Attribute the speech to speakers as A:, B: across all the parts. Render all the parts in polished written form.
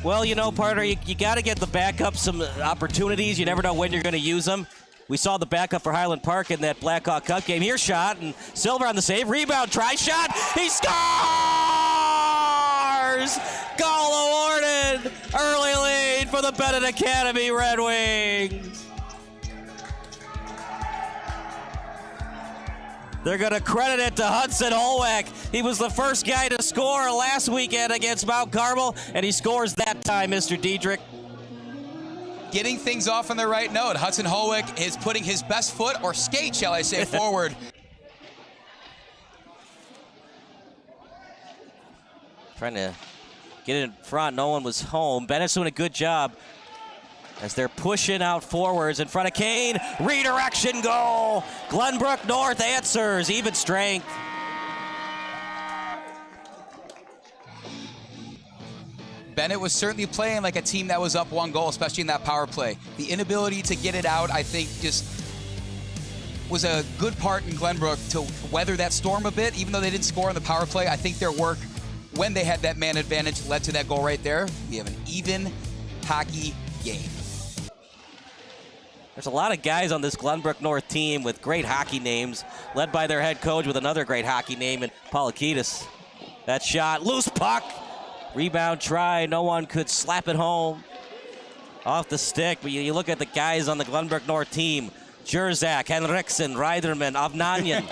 A: Well, you know, partner, you got to get the backup some opportunities. You never know when you're going to use them. We saw the backup for Highland Park in that Blackhawk Cup game. Here's shot, and Silver on the save. Rebound, try shot. He scores! Goal awarded. Early lead for the Benet Academy Red Wings. They're going to credit it to Hudson Holwick. He was the first guy to score last weekend against Mount Carmel, and he scores that time, Mr. Diedrich.
B: Getting things off on the right note. Hudson Holwick is putting his best foot, or skate, shall I say, forward.
A: Trying to get it in front. No one was home. Bennett's doing a good job as they're pushing out forwards in front of Kane. Redirection goal. Glenbrook North answers. Even strength.
B: Benet was certainly playing like a team that was up 1 goal, especially in that power play. The inability to get it out, I think, just was a good part in Glenbrook to weather that storm a bit. Even though they didn't score on the power play, I think their work when they had that man advantage led to that goal right there. We have an even hockey game.
A: There's a lot of guys on this Glenbrook North team with great hockey names, led by their head coach with another great hockey name in Polakidis. That shot, loose puck. Rebound try, no one could slap it home. Off the stick, but you look at the guys on the Glenbrook North team. Jerzak, Henriksen, Reiderman, Avnanian.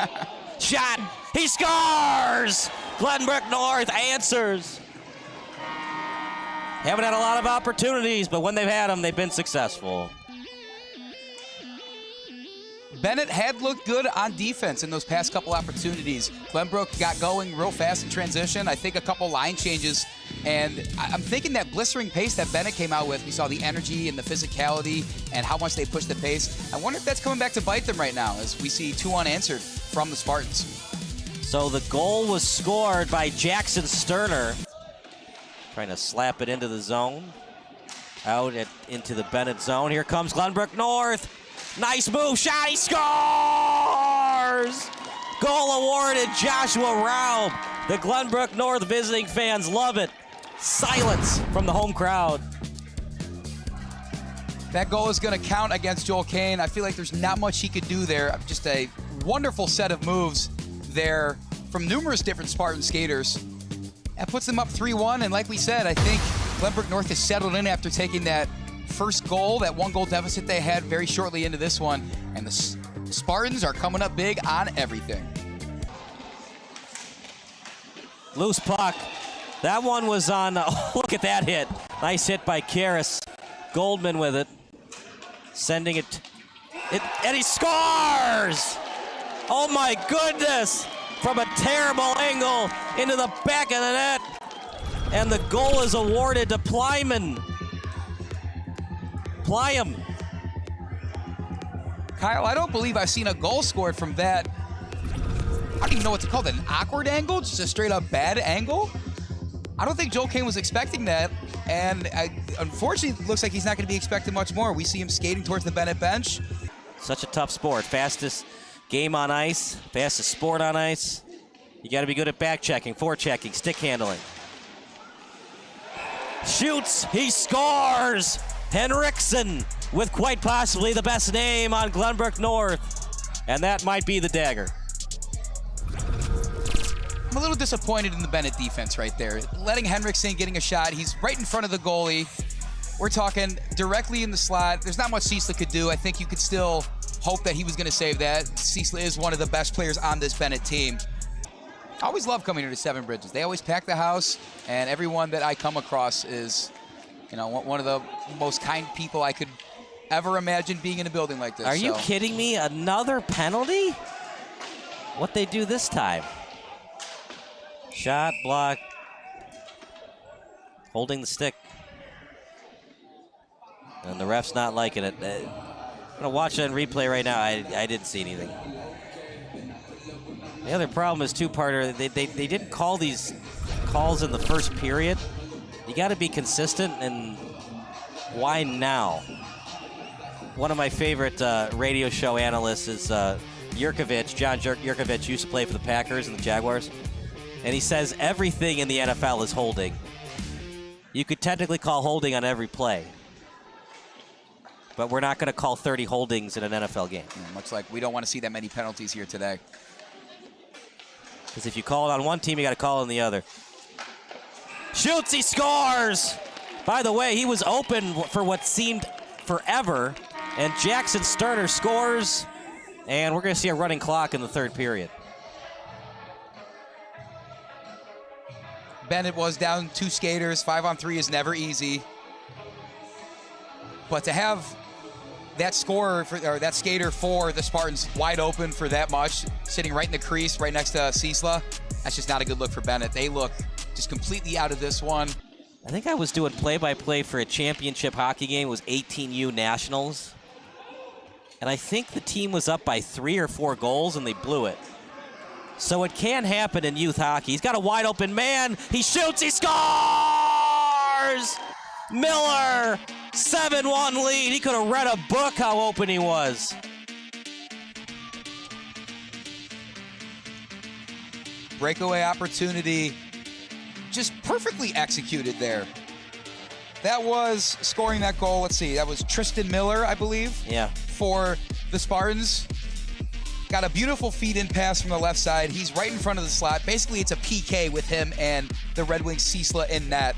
A: Shot, he scores! Glenbrook North answers. Haven't had a lot of opportunities, but when they've had them, they've been successful.
B: Benet had looked good on defense in those past couple opportunities. Glenbrook got going real fast in transition. I think a couple line changes. And I'm thinking that blistering pace that Benet came out with, we saw the energy and the physicality and how much they pushed the pace. I wonder if that's coming back to bite them right now as we see 2 unanswered from the Spartans.
A: So the goal was scored by Jackson Sterner. Trying to slap it into the zone. Into the Benet zone. Here comes Glenbrook North. Nice move, shot, he scores! Goal awarded, Joshua Raub. The Glenbrook North visiting fans love it. Silence from the home crowd.
B: That goal is going to count against Joel Kane. I feel like there's not much he could do there. Just a wonderful set of moves there from numerous different Spartan skaters. That puts them up 3-1, and like we said, I think Glenbrook North has settled in after taking that first goal, that 1-goal deficit they had very shortly into this one, and the Spartans are coming up big on everything.
A: Loose puck. That one was on, look at that hit. Nice hit by Karras. Goldman with it. Sending it, and he scores! Oh my goodness! From a terrible angle into the back of the net. And the goal is awarded to Plyman. Plyam.
B: Kyle, I don't believe I've seen a goal scored from that. I don't even know what to call it, an awkward angle, just a straight up bad angle. I don't think Joel Kane was expecting that, and unfortunately, it looks like he's not going to be expecting much more. We see him skating towards the Benet bench.
A: Such a tough sport. Fastest game on ice, fastest sport on ice. You got to be good at back checking, forechecking, stick handling. Shoots, he scores! Henriksen with quite possibly the best name on Glenbrook North, and that might be the dagger.
B: I'm a little disappointed in the Benet defense right there. Letting Henriksen getting a shot, he's right in front of the goalie. We're talking directly in the slot. There's not much Cecil could do. I think you could still hope that he was going to save that. Cecil is one of the best players on this Benet team. I always love coming here to Seven Bridges. They always pack the house, and everyone that I come across is, you know, one of the most kind people I could ever imagine being in a building like this.
A: Are you kidding me? Another penalty? What they do this time? Shot, block, holding the stick. And the ref's not liking it. I'm gonna watch it on replay right now. I didn't see anything. The other problem is two-parter. They didn't call these calls in the first period. You got to be consistent, and why now? One of my favorite radio show analysts is Yurkovich. John Yurkovich used to play for the Packers and the Jaguars. And he says everything in the NFL is holding. You could technically call holding on every play. But we're not going to call 30 holdings in an NFL game.
B: Yeah, much like we don't want to see that many penalties here today.
A: Because if you call it on one team, you got to call it on the other. Shoots, he scores! By the way, he was open for what seemed forever, and Jackson Sterner scores, and we're going to see a running clock in the third period.
B: Benet was down 2 skaters. 5-on-3 is never easy. But to have that scorer, or that skater for the Spartans wide open for that much, sitting right in the crease, right next to Ciesla, that's just not a good look for Benet. They look just completely out of this one.
A: I think I was doing play-by-play for a championship hockey game. It was 18U Nationals. And I think the team was up by 3 or 4 goals, and they blew it. So it can happen in youth hockey. He's got a wide-open man. He shoots. He scores! Miller, 7-1 lead. He could have read a book how open he was.
B: Breakaway opportunity, just perfectly executed there. That was scoring that goal. Let's see, that was Tristan Miller, I believe.
A: Yeah.
B: For the Spartans. Got a beautiful feed-in pass from the left side. He's right in front of the slot. Basically, it's a PK with him and the Red Wings Ciesla in net.